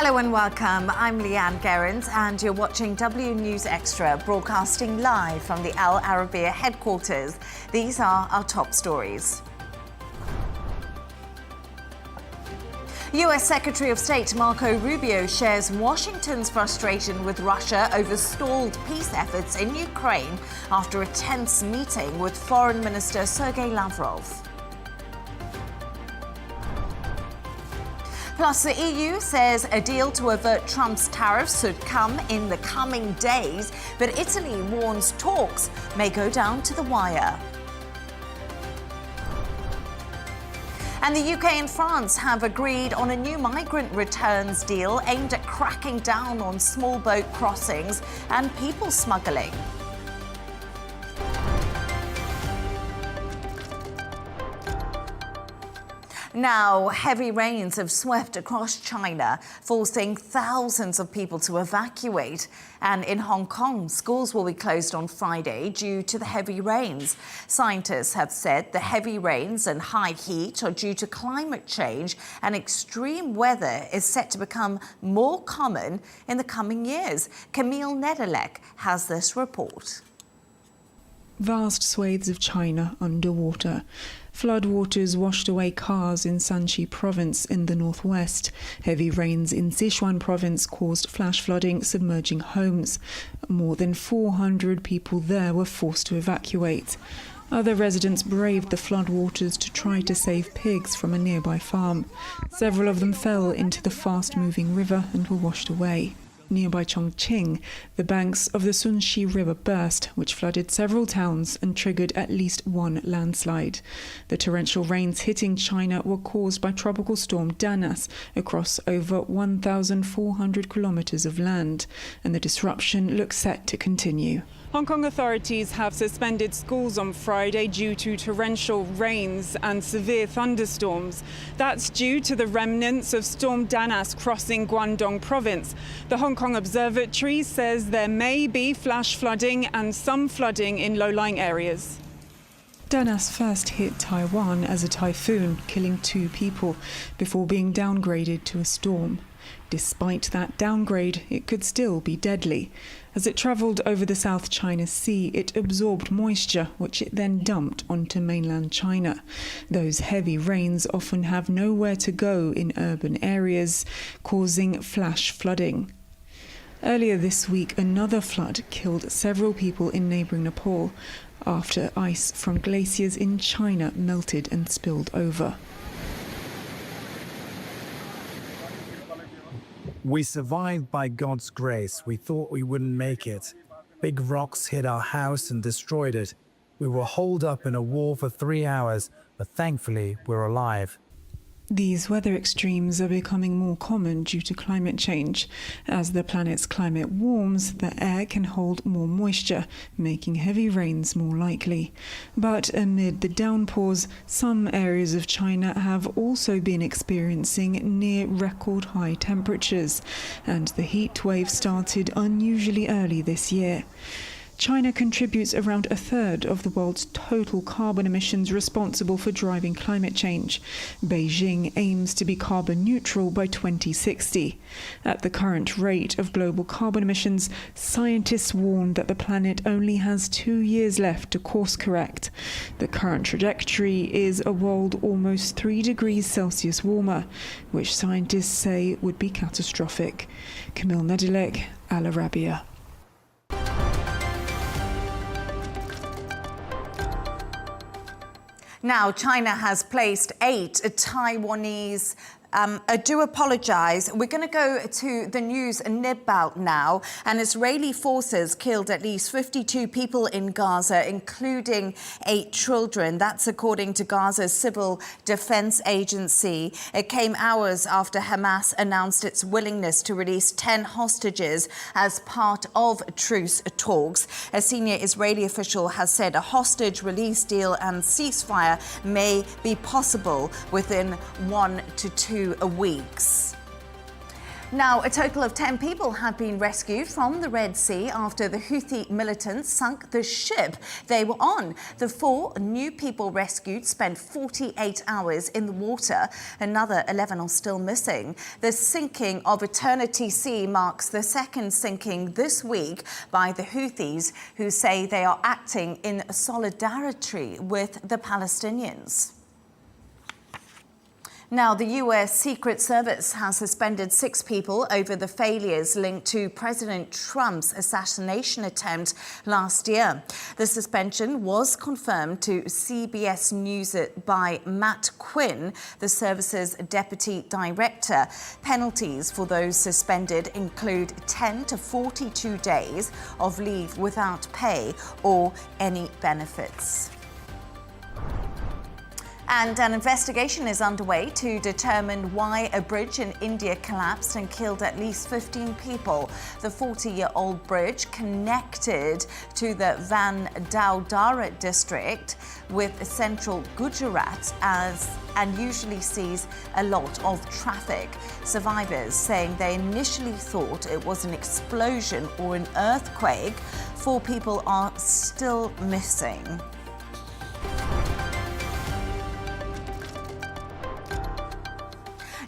Hello and welcome. I'm Leigh-Ann Gerrans and you're watching W News Extra, broadcasting live from the Al Arabiya headquarters. These are our top stories. US Secretary of State Marco Rubio shares Washington's frustration with Russia over stalled peace efforts in Ukraine after a tense meeting with Foreign Minister Sergei Lavrov. Plus, the EU says a deal to avert Trump's tariffs should come in the coming days, but Italy warns talks may go down to the wire. And the UK and France have agreed on a new migrant returns deal aimed at cracking down on small boat crossings and people smuggling. Now, heavy rains have swept across China, forcing thousands of people to evacuate. And in Hong Kong, schools will be closed on Friday due to the heavy rains. Scientists have said the heavy rains and high heat are due to climate change, and extreme weather is set to become more common in the coming years. Camille Nedelec has this report. Vast swathes of China underwater. Floodwaters washed away cars in Shanxi province in the northwest. Heavy rains in Sichuan province caused flash flooding, submerging homes. More than 400 people there were forced to evacuate. Other residents braved the floodwaters to try to save pigs from a nearby farm. Several of them fell into the fast-moving river and were washed away. Nearby Chongqing, the banks of the Sunxi River burst, which flooded several towns and triggered at least one landslide. The torrential rains hitting China were caused by tropical storm Danas across over 1,400 kilometers of land, and the disruption looks set to continue. Hong Kong authorities have suspended schools on Friday due to torrential rains and severe thunderstorms. That's due to the remnants of Storm Danas crossing Guangdong province. The Hong Kong Observatory says there may be flash flooding and some flooding in low-lying areas. Danas first hit Taiwan as a typhoon, killing 2 people, before being downgraded to a storm. Despite that downgrade, it could still be deadly. As it travelled over the South China Sea, it absorbed moisture, which it then dumped onto mainland China. Those heavy rains often have nowhere to go in urban areas, causing flash flooding. Earlier this week, another flood killed several people in neighbouring Nepal after ice from glaciers in China melted and spilled over. We survived by God's grace. We thought we wouldn't make it. Big rocks hit our house and destroyed it. We were holed up in a wall for 3 hours, but thankfully we're alive. These weather extremes are becoming more common due to climate change. As the planet's climate warms, the air can hold more moisture, making heavy rains more likely. But amid the downpours, some areas of China have also been experiencing near record high temperatures, and the heat wave started unusually early this year. China contributes around a third of the world's total carbon emissions responsible for driving climate change. Beijing aims to be carbon neutral by 2060. At the current rate of global carbon emissions, scientists warn that the planet only has 2 years left to course correct. The current trajectory is a world almost 3 degrees Celsius warmer, which scientists say would be catastrophic. Camille Nedelec, Al Arabiya. Now, China has placed 8 Taiwanese I do apologise. We're going to go to the news nib-out now. And Israeli forces killed at least 52 people in Gaza, including 8 children. That's according to Gaza's Civil Defense Agency. It came hours after Hamas announced its willingness to release 10 hostages as part of truce talks. A senior Israeli official has said a hostage release deal and ceasefire may be possible within 1 to 2 weeks. Now, a total of 10 people have been rescued from the Red Sea after the Houthi militants sunk the ship they were on. The 4 new people rescued spent 48 hours in the water. Another 11 are still missing. The sinking of Eternity Sea marks the second sinking this week by the Houthis, who say they are acting in solidarity with the Palestinians. Now, the US Secret Service has suspended 6 people over the failures linked to President Trump's assassination attempt last year. The suspension was confirmed to CBS News by Matt Quinn, the service's deputy director. Penalties for those suspended include 10 to 42 days of leave without pay or any benefits. And an investigation is underway to determine why a bridge in India collapsed and killed at least 15 people. The 40-year-old bridge connected to the Vadodara district with central Gujarat and usually sees a lot of traffic. Survivors saying they initially thought it was an explosion or an earthquake. 4 people are still missing.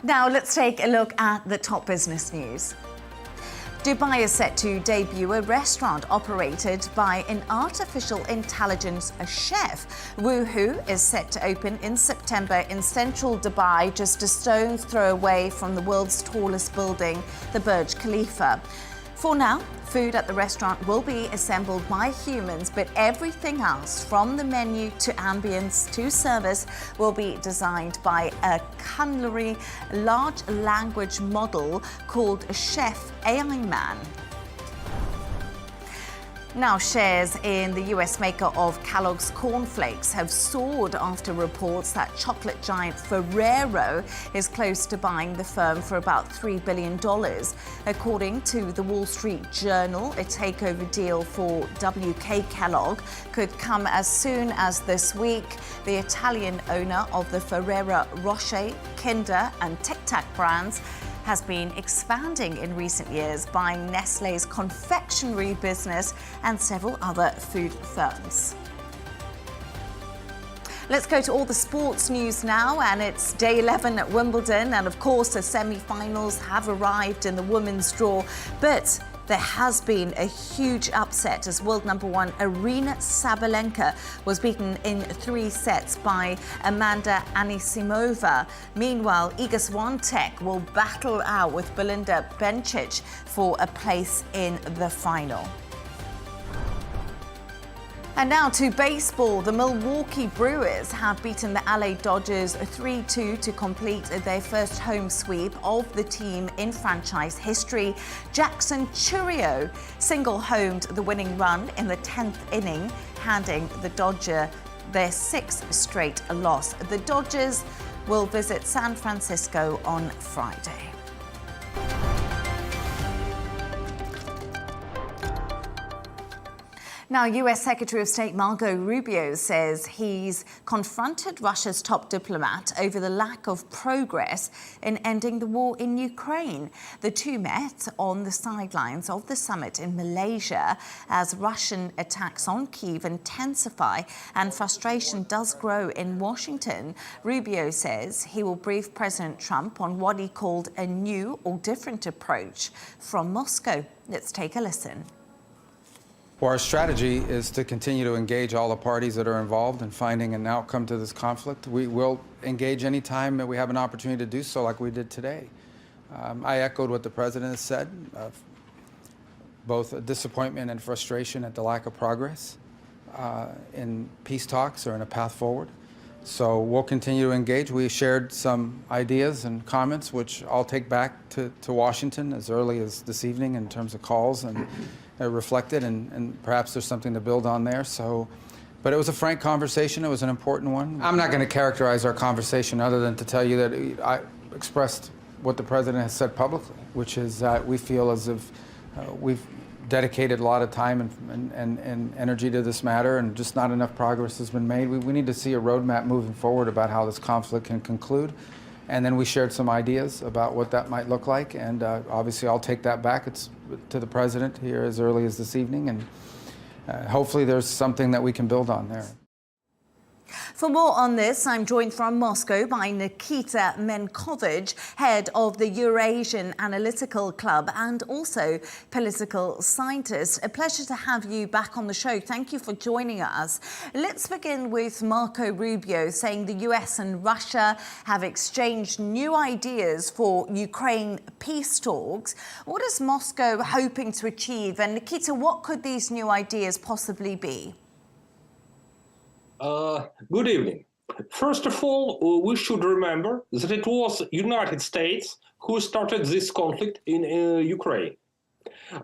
Now let's take a look at the top business news. Dubai is set to debut a restaurant operated by an artificial intelligence chef. Woohoo is set to open in September in central Dubai, just a stone's throw away from the world's tallest building, the Burj Khalifa. For now, food at the restaurant will be assembled by humans, but everything else, from the menu to ambience to service, will be designed by a culinary large language model called Chef AI Man. Now, shares in the US maker of Kellogg's cornflakes have soared after reports that chocolate giant Ferrero is close to buying the firm for about $3 billion. According to the Wall Street Journal, a takeover deal for WK Kellogg could come as soon as this week. The Italian owner of the Ferrero Rocher, Kinder and Tic Tac brands has been expanding in recent years, buying Nestlé's confectionery business and several other food firms. Let's go to all the sports news now, and it's day 11 at Wimbledon, and of course the semi-finals have arrived in the women's draw, but there has been a huge upset as world number 1 Aryna Sabalenka was beaten in 3 sets by Amanda Anisimova. Meanwhile, Iga Swiatek will battle out with Belinda Bencic for a place in the final. And now to baseball. The Milwaukee Brewers have beaten the LA Dodgers 3-2 to complete their first home sweep of the team in franchise history. Jackson Chourio single-homed the winning run in the 10th inning, handing the Dodger their 6th straight loss. The Dodgers will visit San Francisco on Friday. Now, US Secretary of State Marco Rubio says he's confronted Russia's top diplomat over the lack of progress in ending the war in Ukraine. The two met on the sidelines of the summit in Malaysia as Russian attacks on Kyiv intensify and frustration does grow in Washington. Rubio says he will brief President Trump on what he called a new or different approach from Moscow. Let's take a listen. Well, our strategy is to continue to engage all the parties that are involved in finding an outcome to this conflict. We will engage any time that we have an opportunity to do so, like we did today. I echoed what the president has said, both disappointment and frustration at the lack of progress in peace talks or in a path forward. So we'll continue to engage. We shared some ideas and comments, which I'll take back to Washington as early as this evening in terms of calls and reflected, and perhaps there's something to build on there. But it was a frank conversation. It was an important one. I'm not going to characterize our conversation other than to tell you that I expressed what the president has said publicly, which is that we feel as if we've dedicated a lot of time and energy to this matter, and just not enough progress has been made. We need to see a roadmap moving forward about how this conflict can conclude. And then we shared some ideas about what that might look like. And obviously, I'll take that back. It's to the president here as early as this evening. And hopefully, there's something that we can build on there. For more on this, I'm joined from Moscow by Nikita Mendkovich, head of the Eurasian Analytical Club and also political scientist. A pleasure to have you back on the show. Thank you for joining us. Let's begin with Marco Rubio saying the US and Russia have exchanged new ideas for Ukraine peace talks. What is Moscow hoping to achieve? And Nikita, what could these new ideas possibly be? Good evening. First of all, we should remember that it was United States who started this conflict in Ukraine.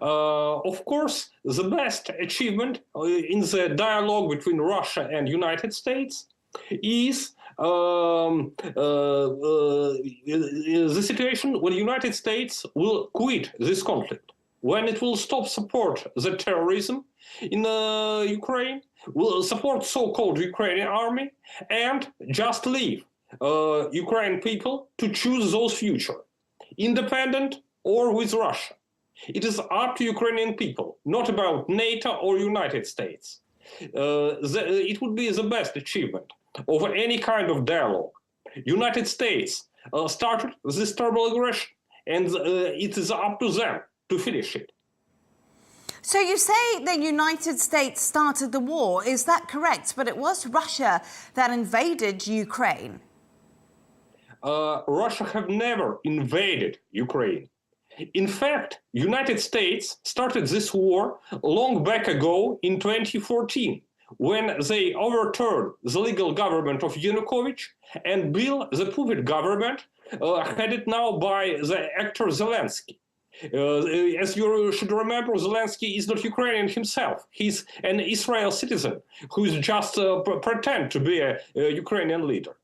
Of course, the best achievement in the dialogue between Russia and United States is the situation when the United States will quit this conflict, when it will stop support the terrorism in Ukraine, will support so-called Ukrainian army, and just leave Ukrainian people to choose those future, independent or with Russia. It is up to Ukrainian people, not about NATO or United States. It would be the best achievement of any kind of dialogue. United States started this terrible aggression, and it is up to them to finish it. So you say the United States started the war, is that correct? But it was Russia that invaded Ukraine. Russia have never invaded Ukraine. In fact, United States started this war long back ago in 2014, when they overturned the legal government of Yanukovych and built the puppet government headed now by the actor Zelenskyy. As you should remember, Zelenskyy is not Ukrainian himself. He's an Israel citizen who is just pretend to be a Ukrainian leader.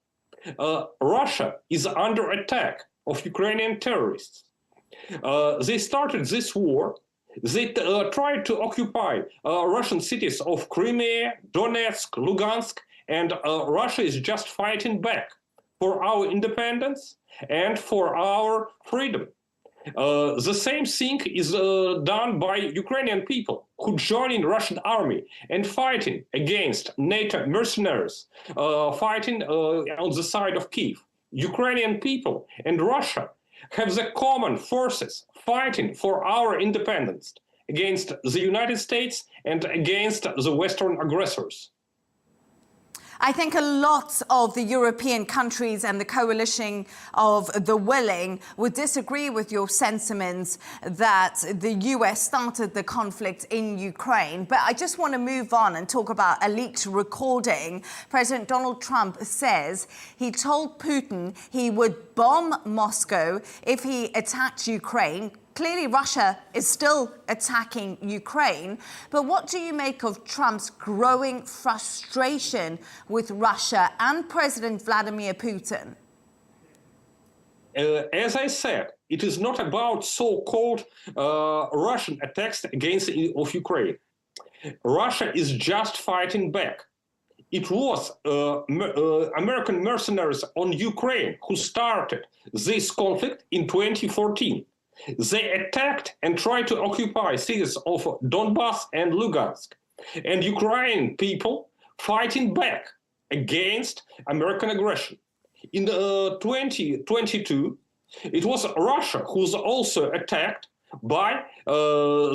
Russia is under attack of Ukrainian terrorists. They started this war. They tried to occupy Russian cities of Crimea, Donetsk, Lugansk, and Russia is just fighting back for our independence and for our freedom. The same thing is done by Ukrainian people who join in Russian army and fighting against NATO mercenaries, fighting on the side of Kyiv. Ukrainian people and Russia have the common forces fighting for our independence against the United States and against the Western aggressors. I think a lot of the European countries and the coalition of the willing would disagree with your sentiments that the US started the conflict in Ukraine. But I just want to move on and talk about a leaked recording. President Donald Trump says he told Putin he would bomb Moscow if he attacked Ukraine. Clearly, Russia is still attacking Ukraine. But what do you make of Trump's growing frustration with Russia and President Vladimir Putin? As I said, it is not about so-called Russian attacks against of Ukraine. Russia is just fighting back. It was American mercenaries on Ukraine who started this conflict in 2014. They attacked and tried to occupy cities of Donbass and Lugansk, and Ukrainian people fighting back against American aggression. In 2022, it was Russia who was also attacked by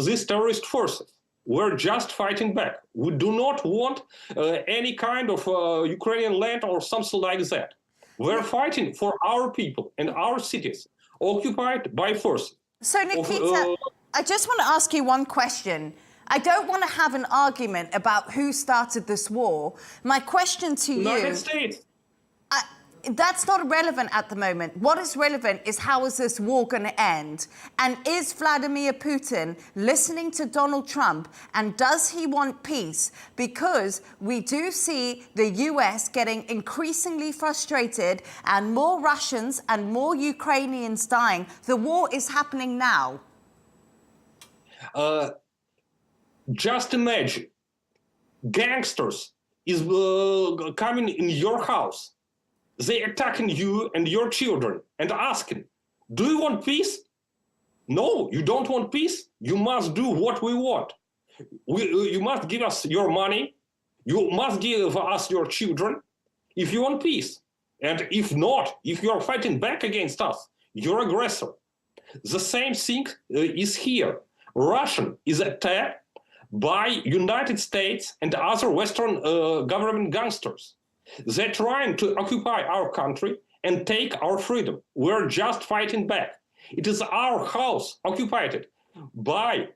these terrorist forces. We're just fighting back. We do not want any kind of Ukrainian land or something like that. We're fighting for our people and our cities occupied by forces. So, Nikita, I just want to ask you one question. I don't want to have an argument about who started this war. My question to you... United States. That's not relevant at the moment. What is relevant is how is this war going to end? And is Vladimir Putin listening to Donald Trump? And does he want peace? Because we do see the US getting increasingly frustrated and more Russians and more Ukrainians dying. The war is happening now. Just imagine, gangsters is coming in your house they attacking you and your children and asking, do you want peace? No, you don't want peace? You must do what we want. You must give us your money. You must give us your children if you want peace. And if not, if you're fighting back against us, you're aggressor. The same thing is here. Russia is attacked by United States and other Western government gangsters. They're trying to occupy our country and take our freedom. We're just fighting back. It is our house occupied by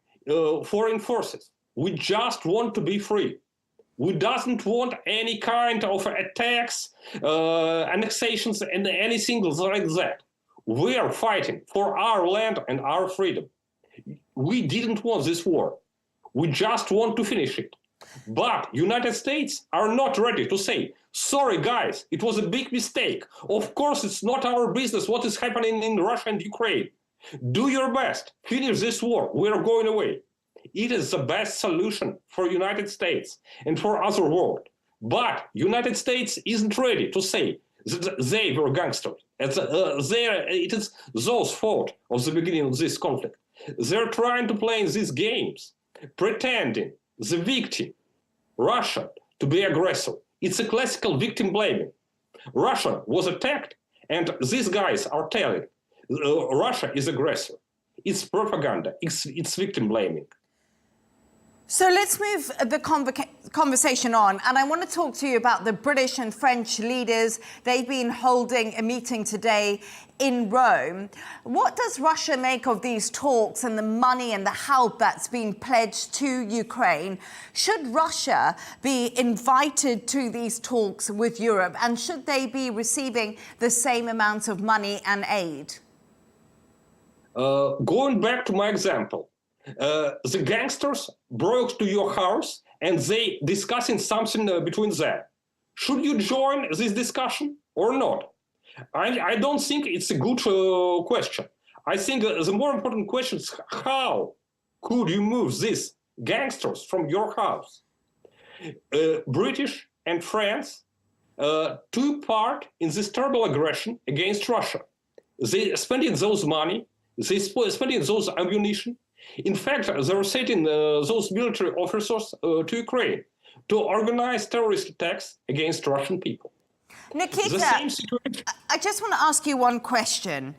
foreign forces. We just want to be free. We doesn't want any kind of attacks, annexations, and anything like that. We are fighting for our land and our freedom. We didn't want this war. We just want to finish it. But United States are not ready to say, sorry guys, it was a big mistake. Of course, it's not our business what is happening in Russia and Ukraine. Do your best, finish this war, we're going away. It is the best solution for United States and for other world. But United States isn't ready to say that they were gangsters. It is those fault of the beginning of this conflict. They're trying to play these games, pretending the victim, Russia, to be aggressor. It's a classical victim blaming. Russia was attacked, and these guys are telling Russia is aggressor. It's propaganda. It's victim blaming. So let's move the conversation on. And I want to talk to you about the British and French leaders. They've been holding a meeting today in Rome. What does Russia make of these talks and the money and the help that's been pledged to Ukraine? Should Russia be invited to these talks with Europe? And should they be receiving the same amount of money and aid? Going back to my example, the gangsters broke to your house and they discussing something between them. Should you join this discussion or not? I don't think it's a good question. I think the more important question is how could you move these gangsters from your house? British and France took part in this terrible aggression against Russia. They spending those money, they spending those ammunition. In fact, they were sending those military officers to Ukraine to organize terrorist attacks against Russian people. Nikita, I just want to ask you one question.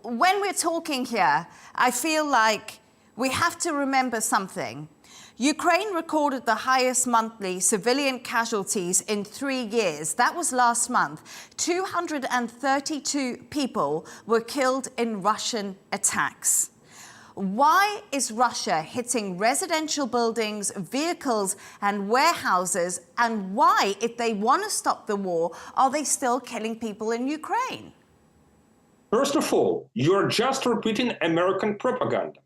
When we're talking here, I feel like we have to remember something. Ukraine recorded the highest monthly civilian casualties in 3 years. That was last month. 232 people were killed in Russian attacks. Why is Russia hitting residential buildings, vehicles and warehouses? And why, if they want to stop the war, are they still killing people in Ukraine? First of all, you're just repeating American propaganda.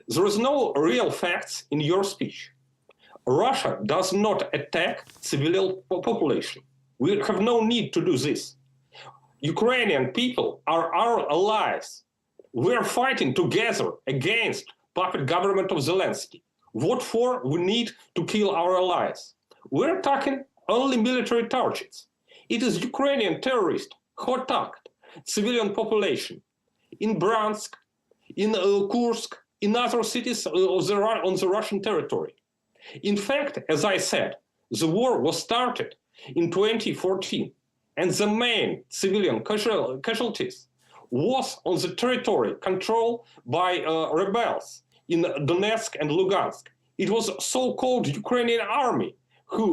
There is no real facts in your speech. Russia does not attack civilian population. We have no need to do this. Ukrainian people are our allies. We are fighting together against puppet government of Zelenskyy. What for? We need to kill our allies. We're attacking only military targets. It is Ukrainian terrorists who attacked civilian population in Bryansk, in Kursk, in other cities on the Russian territory. In fact, as I said, the war was started in 2014, and the main civilian casualties was on the territory controlled by rebels in Donetsk and Lugansk. It was so-called Ukrainian army who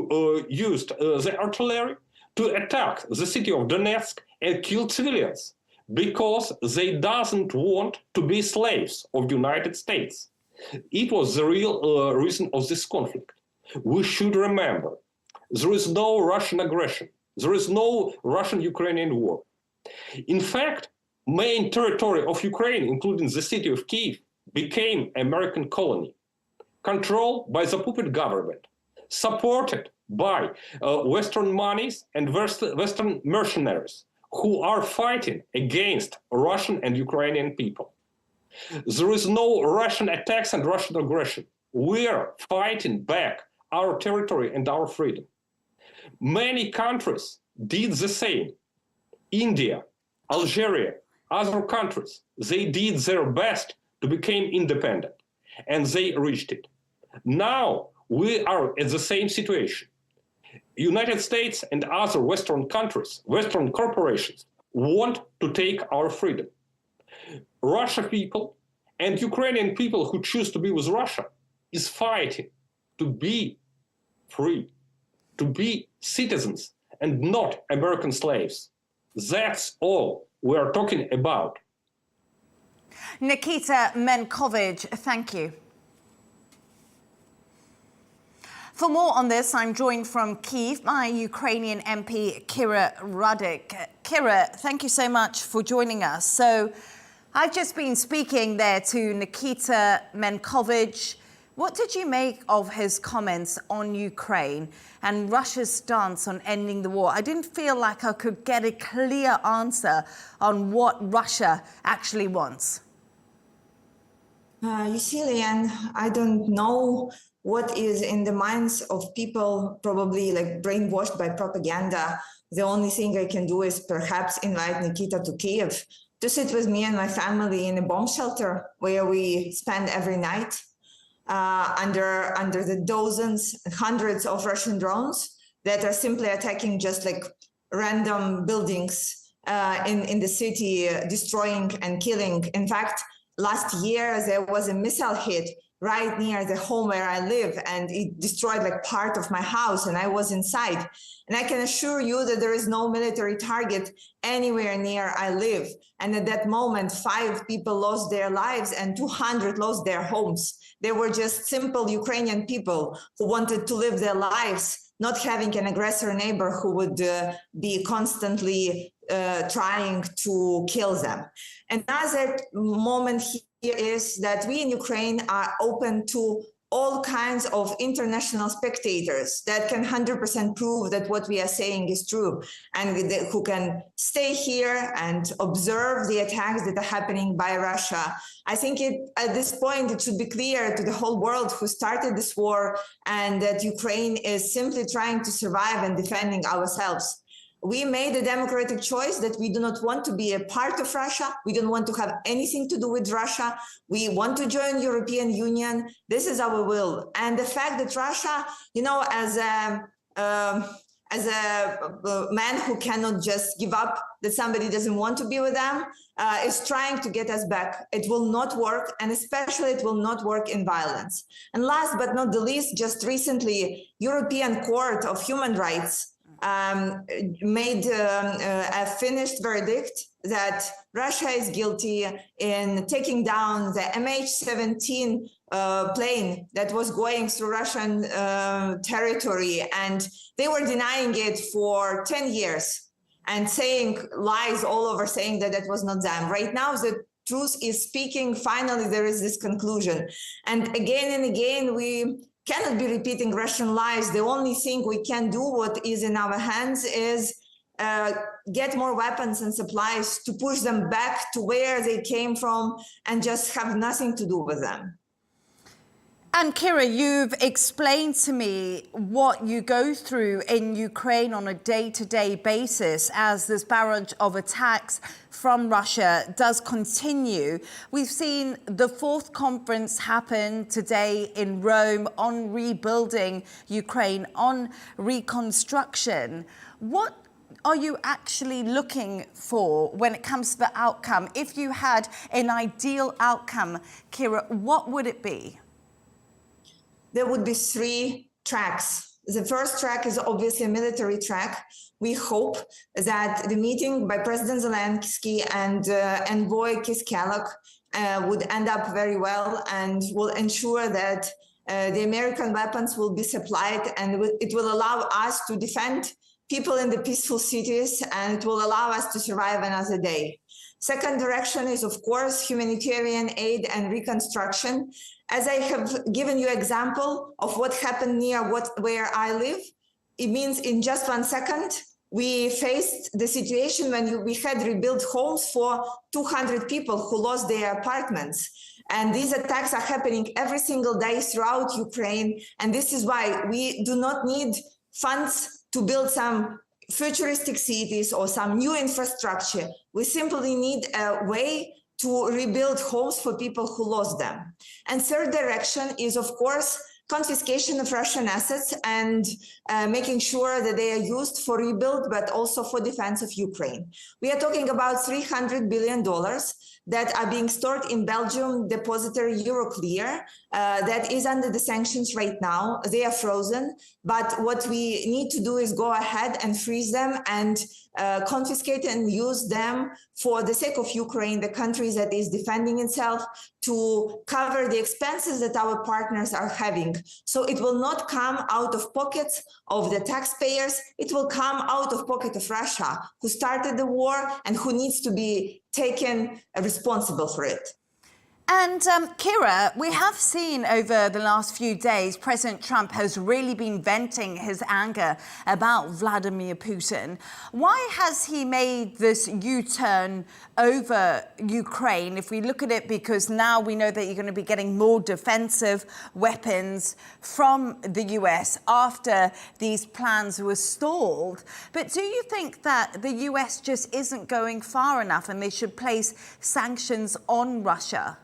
used the artillery to attack the city of Donetsk and kill civilians because they doesn't want to be slaves of the United States. It was the real reason of this conflict. We should remember, there is no Russian aggression. There is no Russian-Ukrainian war. In fact, main territory of Ukraine, including the city of Kyiv, became American colony, controlled by the puppet government, supported by Western monies and Western mercenaries who are fighting against Russian and Ukrainian people. There is no Russian attacks and Russian aggression. We are fighting back our territory and our freedom. Many countries did the same. India, Algeria, other countries, they did their best to become independent, and they reached it. Now we are at the same situation. United States and other Western countries, Western corporations, want to take our freedom. Russian people and Ukrainian people who choose to be with Russia is fighting to be free, to be citizens and not American slaves. That's all we are talking about. Nikita Mendkovich, thank you. For more on this, I'm joined from Kyiv by Ukrainian MP Kira Rudik. Kira, thank you so much for joining us. So I've just been speaking there to Nikita Mendkovich. What did you make of his comments on Ukraine and Russia's stance on ending the war? I didn't feel like I could get a clear answer on what Russia actually wants. You see, Leigh-Ann, I don't know what is in the minds of people, probably like brainwashed by propaganda. The only thing I can do is perhaps invite Nikita to Kyiv to sit with me and my family in a bomb shelter where we spend every night under the dozens, hundreds of Russian drones that are simply attacking just like random buildings in the city, destroying and killing. In fact, last year there was a missile hit right near the home where I live, and it destroyed like part of my house, and I was inside. And I can assure you that there is no military target anywhere near I live. And at that moment, 5 people lost their lives and 200 lost their homes. They were just simple Ukrainian people who wanted to live their lives, not having an aggressor neighbor who would be constantly trying to kill them. Another moment here is that we in Ukraine are open to all kinds of international spectators that can 100% prove that what we are saying is true, and who can stay here and observe the attacks that are happening by Russia. I think at this point, it should be clear to the whole world who started this war, and that Ukraine is simply trying to survive and defending ourselves. We made a democratic choice that we do not want to be a part of Russia. We don't want to have anything to do with Russia. We want to join European Union. This is our will. And the fact that Russia, you know, as a man who cannot just give up, that somebody doesn't want to be with them, is trying to get us back. It will not work, and especially it will not work in violence. And last but not the least, just recently, European Court of Human Rights made a finished verdict that Russia is guilty in taking down the MH17 plane that was going through Russian territory, and they were denying it for 10 years and saying lies all over, saying that that was not them. Right now, the truth is speaking. Finally, there is this conclusion. And again, we cannot be repeating Russian lies. The only thing we can do, what is in our hands, is get more weapons and supplies to push them back to where they came from and just have nothing to do with them. And Kira, you've explained to me what you go through in Ukraine on a day-to-day basis as this barrage of attacks from Russia does continue. We've seen the 4th conference happen today in Rome on rebuilding Ukraine, on reconstruction. What are you actually looking for when it comes to the outcome? If you had an ideal outcome, Kira, what would it be? There would be 3 tracks. The first track is obviously a military track. We hope that the meeting by President Zelenskyy and envoy Kiskelok would end up very well and will ensure that the American weapons will be supplied, and it will allow us to defend people in the peaceful cities, and it will allow us to survive another day. Second direction is, of course, humanitarian aid and reconstruction. As I have given you example of what happened near where I live, it means in just 1 second, we faced the situation when we had rebuilt homes for 200 people who lost their apartments. And these attacks are happening every single day throughout Ukraine. And this is why we do not need funds to build some futuristic cities or some new infrastructure. We simply need a way to rebuild homes for people who lost them. And third direction is, of course, confiscation of Russian assets and making sure that they are used for rebuild, but also for defense of Ukraine. We are talking about $300 billion that are being stored in Belgium depository Euroclear that is under the sanctions right now. They are frozen, but what we need to do is go ahead and freeze them and confiscate and use them for the sake of Ukraine, the country that is defending itself, to cover the expenses that our partners are having. So it will not come out of pockets of the taxpayers. It will come out of pocket of Russia, who started the war and who needs to be taken responsible for it. And Kira, we have seen over the last few days, President Trump has really been venting his anger about Vladimir Putin. Why has he made this U-turn over Ukraine? If we look at it, because now we know that you're going to be getting more defensive weapons from the US after these plans were stalled. But do you think that the US just isn't going far enough and they should place sanctions on Russia?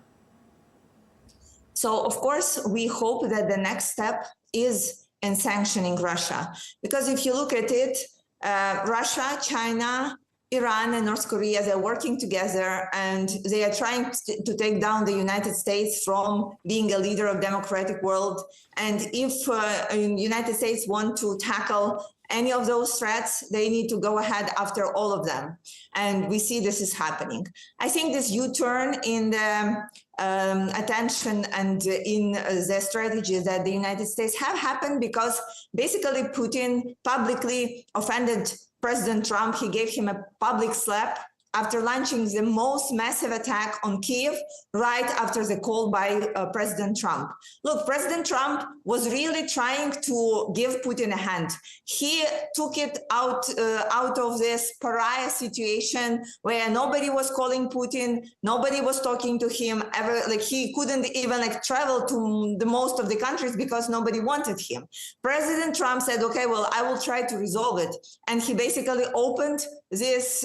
So, of course, we hope that the next step is in sanctioning Russia. Because if you look at it, Russia, China, Iran and North Korea, they're working together and they are trying to take down the United States from being a leader of democratic world. And if the United States want to tackle any of those threats, they need to go ahead after all of them. And we see this is happening. I think this U-turn in the attention and in the strategy that the United States have happened because basically Putin publicly offended President Trump. He gave him a public slap after launching the most massive attack on Kyiv right after the call by President Trump. Look, President Trump was really trying to give Putin a hand. He took it out of this pariah situation where nobody was calling Putin, nobody was talking to him ever. Like he couldn't even travel to the most of the countries because nobody wanted him. President Trump said, okay, well, I will try to resolve it. And he basically opened this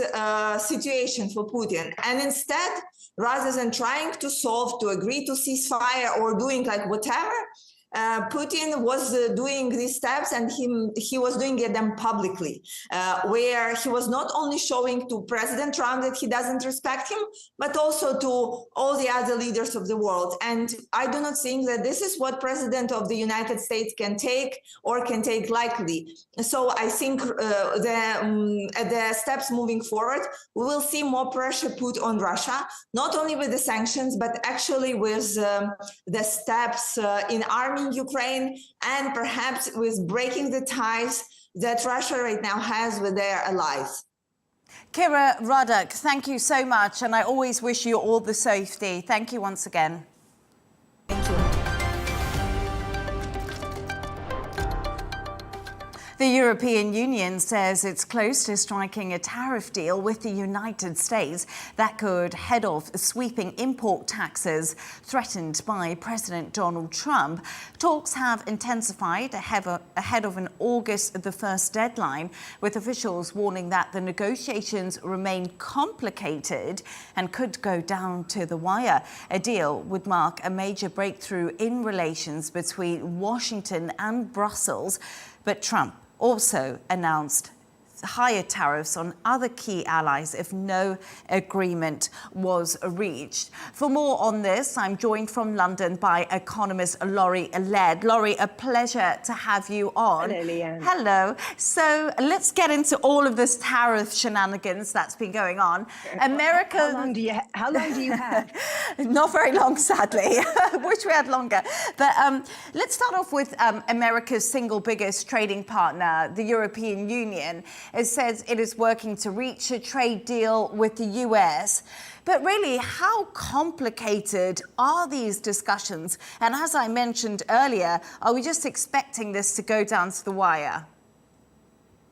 situation for Putin. And instead, rather than trying to solve, to agree to ceasefire or doing like whatever, Putin was doing these steps and he was doing them publicly, where he was not only showing to President Trump that he doesn't respect him, but also to all the other leaders of the world. And I do not think that this is what President of the United States can take or can take lightly. So I think the steps moving forward, we will see more pressure put on Russia, not only with the sanctions, but actually with the steps in arming Ukraine and perhaps with breaking the ties that Russia right now has with their allies. Kira Rudik, thank you so much, and I always wish you all the safety. Thank you once again. Thank you. The European Union says it's close to striking a tariff deal with the United States that could head off sweeping import taxes threatened by President Donald Trump. Talks have intensified ahead of an August the 1st deadline, with officials warning that the negotiations remain complicated and could go down to the wire. A deal would mark a major breakthrough in relations between Washington and Brussels, but Trump also announced higher tariffs on other key allies if no agreement was reached. For more on this, I'm joined from London by Economist Laurie Laird. Laurie, a pleasure to have you on. Hello, Leigh-Ann. Hello. So let's get into all of this tariff shenanigans that's been going on. America. How long do you have? Not very long, sadly. Wish we had longer. But let's start off with America's single biggest trading partner, the European Union. It says it is working to reach a trade deal with the US. But really, how complicated are these discussions? And as I mentioned earlier, are we just expecting this to go down to the wire?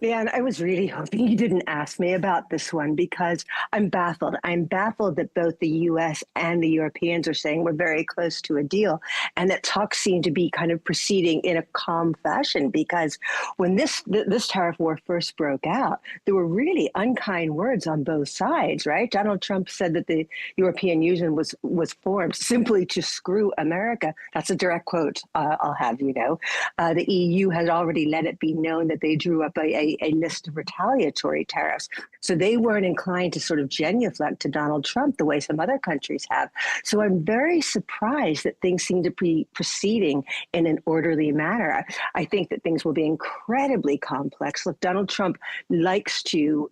Yeah, and I was really hoping you didn't ask me about this one because I'm baffled. I'm baffled that both the US and the Europeans are saying we're very close to a deal and that talks seem to be kind of proceeding in a calm fashion because when this tariff war first broke out, there were really unkind words on both sides, right? Donald Trump said that the European Union was formed simply to screw America. That's a direct quote, I'll have you know. The EU has already let it be known that they drew up a list of retaliatory tariffs. So they weren't inclined to sort of genuflect to Donald Trump the way some other countries have. So I'm very surprised that things seem to be proceeding in an orderly manner. I think that things will be incredibly complex. Look, Donald Trump likes to,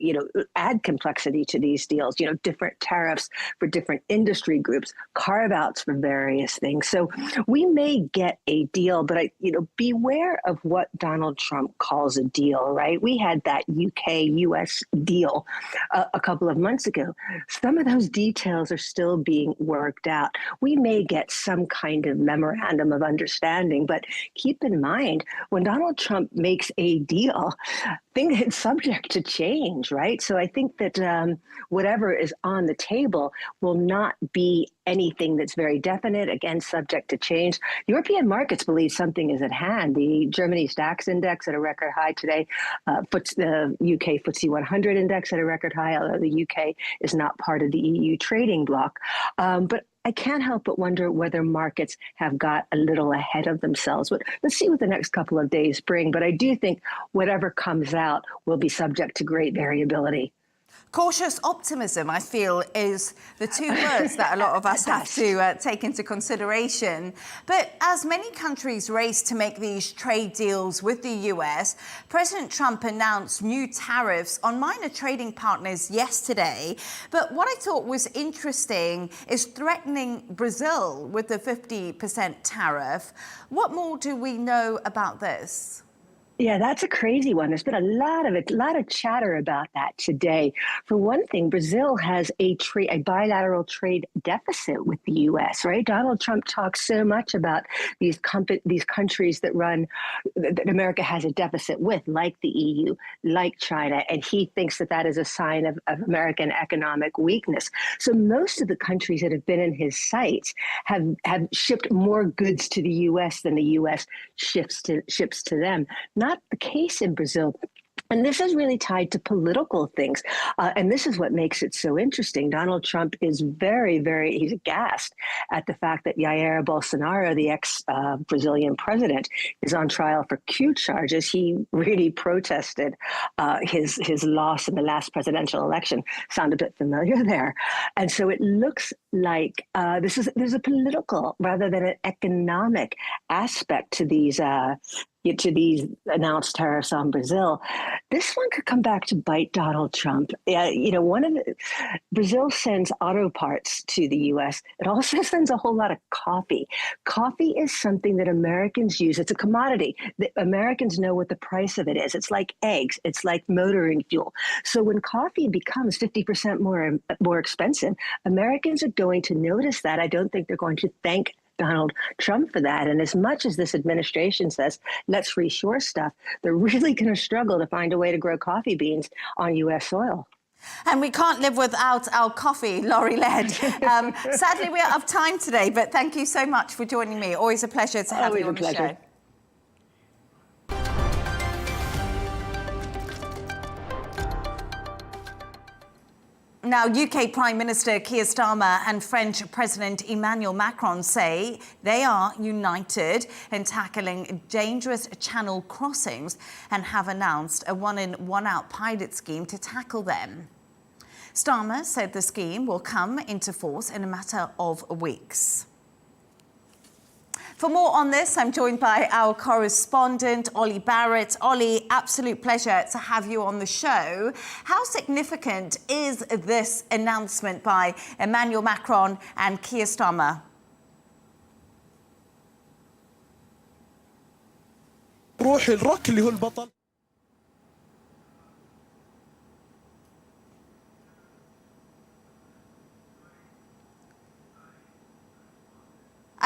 add complexity to these deals, different tariffs for different industry groups, carve-outs for various things. So we may get a deal, but beware of what Donald Trump calls a deal, right? We had that UK-US deal a couple of months ago. Some of those details are still being worked out. We may get some kind of memorandum of understanding, but keep in mind, when Donald Trump makes a deal, things are subject to change, right? So I think that whatever is on the table will not be anything that's very definite, again, subject to change. European markets believe something is at hand. The Germany's DAX index at a record high today, the UK FTSE 100 index at a record high, although the UK is not part of the EU trading bloc. But I can't help but wonder whether markets have got a little ahead of themselves. But let's see what the next couple of days bring. But I do think whatever comes out will be subject to great variability. Cautious optimism, I feel, is the two words that a lot of us have to take into consideration. But as many countries race to make these trade deals with the US, President Trump announced new tariffs on minor trading partners yesterday. But what I thought was interesting is threatening Brazil with the 50% tariff. What more do we know about this? Yeah, that's a crazy one. There's been a lot of chatter about that today. For one thing, Brazil has a bilateral trade deficit with the U.S., right? Donald Trump talks so much about these countries that America has a deficit with, like the EU, like China, and he thinks that is a sign of American economic weakness. So most of the countries that have been in his sights have shipped more goods to the U.S. than the U.S. ships to them. Not the case in Brazil. And this is really tied to political things. And this is what makes it so interesting. Donald Trump is he's aghast at the fact that Jair Bolsonaro, the ex-Brazilian president, is on trial for coup charges. He really protested his loss in the last presidential election. Sound a bit familiar there? And so it looks like there's a political rather than an economic aspect to these announced tariffs on Brazil. This one could come back to bite Donald Trump. Brazil sends auto parts to the U.S. It also sends a whole lot of coffee. Coffee is something that Americans use. It's a commodity. The Americans know what the price of it is. It's like eggs. It's like motoring fuel. So when coffee becomes 50% more expensive, Americans are going to notice that. I don't think they're going to thank Donald Trump for that. And as much as this administration says, let's reshore stuff, they're really going to struggle to find a way to grow coffee beans on U.S. soil. And we can't live without our coffee, Laurie Laird. Sadly, we're out of time today, but thank you so much for joining me. Always a pleasure to have you on the show. Now, UK Prime Minister Keir Starmer and French President Emmanuel Macron say they are united in tackling dangerous channel crossings and have announced a one-in, one-out pilot scheme to tackle them. Starmer said the scheme will come into force in a matter of weeks. For more on this, I'm joined by our correspondent, Ollie Barrett. Ollie, absolute pleasure to have you on the show. How significant is this announcement by Emmanuel Macron and Keir Starmer?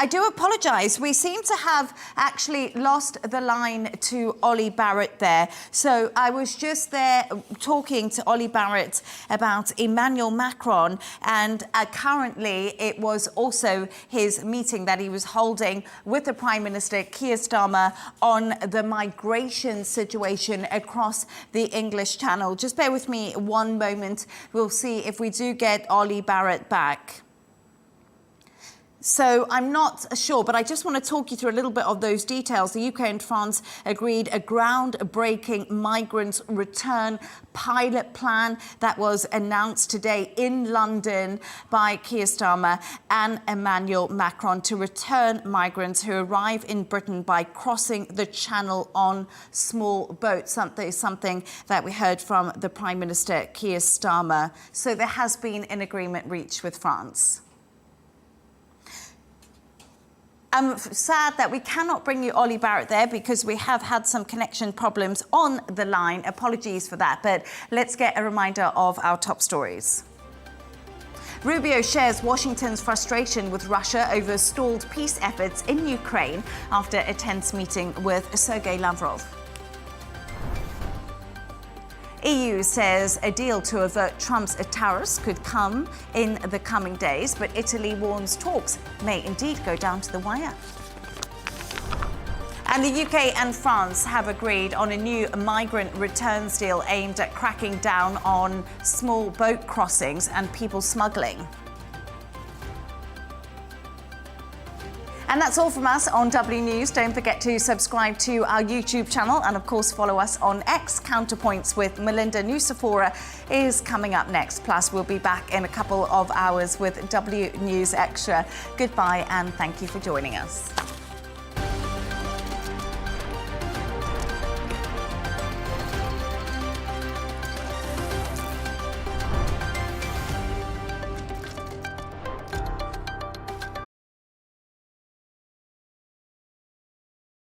I do apologise. We seem to have actually lost the line to Ollie Barrett there. So I was just there talking to Ollie Barrett about Emmanuel Macron, and currently it was also his meeting that he was holding with the Prime Minister Keir Starmer on the migration situation across the English Channel. Just bear with me one moment. We'll see if we do get Ollie Barrett back. So I'm not sure, but I just want to talk you through a little bit of those details. The UK and France agreed a groundbreaking migrant return pilot plan that was announced today in London by Keir Starmer and Emmanuel Macron to return migrants who arrive in Britain by crossing the Channel on small boats. Something that we heard from the Prime Minister Keir Starmer. So there has been an agreement reached with France. I'm sad that we cannot bring you Ollie Barrett there because we have had some connection problems on the line. Apologies for that, but let's get a reminder of our top stories. Rubio shares Washington's frustration with Russia over stalled peace efforts in Ukraine after a tense meeting with Sergei Lavrov. EU says a deal to avert Trump's tariffs could come in the coming days, but Italy warns talks may indeed go down to the wire. And the UK and France have agreed on a new migrant returns deal aimed at cracking down on small boat crossings and people smuggling. And that's all from us on W News. Don't forget to subscribe to our YouTube channel and, of course, follow us on X. Counterpoints with Melinda Nusafora is coming up next. Plus, we'll be back in a couple of hours with W News Extra. Goodbye and thank you for joining us.